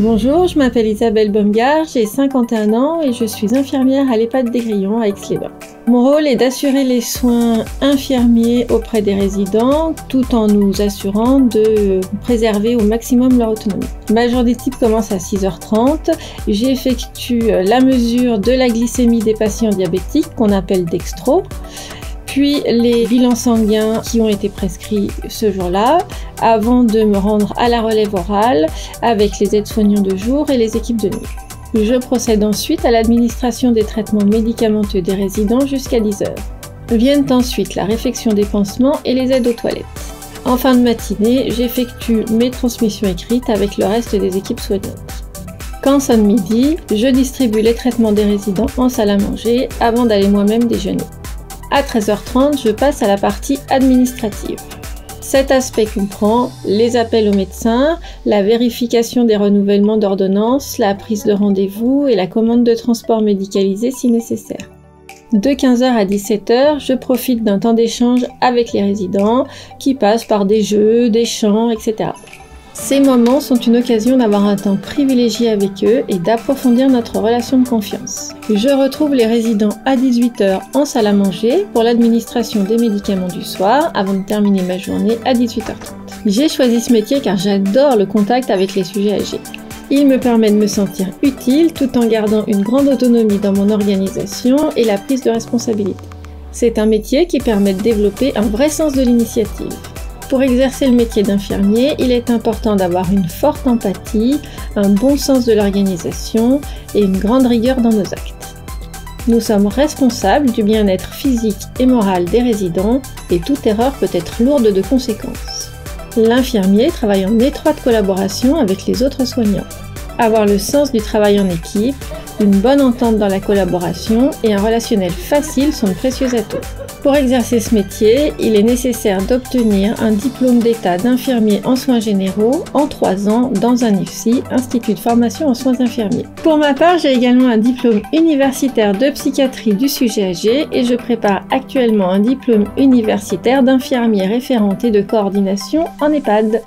Bonjour, je m'appelle Isabelle Baumgart, j'ai 51 ans et je suis infirmière à l'EHPAD des Grillons à Aix-les-Bains. Mon rôle est d'assurer les soins infirmiers auprès des résidents tout en nous assurant de préserver au maximum leur autonomie. Ma journée type commence à 6h30, j'effectue la mesure de la glycémie des patients diabétiques qu'on appelle dextro, puis les bilans sanguins qui ont été prescrits ce jour-là, avant de me rendre à la relève orale avec les aides-soignants de jour et les équipes de nuit. Je procède ensuite à l'administration des traitements médicamenteux des résidents jusqu'à 10h. Viennent ensuite la réfection des pansements et les aides aux toilettes. En fin de matinée, j'effectue mes transmissions écrites avec le reste des équipes soignantes. Quand sonne midi, je distribue les traitements des résidents en salle à manger avant d'aller moi-même déjeuner. À 13h30, je passe à la partie administrative. Cet aspect comprend les appels aux médecins, la vérification des renouvellements d'ordonnances, la prise de rendez-vous et la commande de transport médicalisé si nécessaire. De 15h à 17h, je profite d'un temps d'échange avec les résidents qui passent par des jeux, des chants, etc. Ces moments sont une occasion d'avoir un temps privilégié avec eux et d'approfondir notre relation de confiance. Je retrouve les résidents à 18h en salle à manger pour l'administration des médicaments du soir avant de terminer ma journée à 18h30. J'ai choisi ce métier car j'adore le contact avec les sujets âgés. Il me permet de me sentir utile tout en gardant une grande autonomie dans mon organisation et la prise de responsabilité. C'est un métier qui permet de développer un vrai sens de l'initiative. Pour exercer le métier d'infirmier, il est important d'avoir une forte empathie, un bon sens de l'organisation et une grande rigueur dans nos actes. Nous sommes responsables du bien-être physique et moral des résidents et toute erreur peut être lourde de conséquences. L'infirmier travaille en étroite collaboration avec les autres soignants. Avoir le sens du travail en équipe, une bonne entente dans la collaboration et un relationnel facile sont de précieux atouts. Pour exercer ce métier, il est nécessaire d'obtenir un diplôme d'état d'infirmier en soins généraux en 3 ans dans un IFSI, Institut de formation en soins infirmiers. Pour ma part, j'ai également un diplôme universitaire de psychiatrie du sujet âgé et je prépare actuellement un diplôme universitaire d'infirmier référente et de coordination en EHPAD.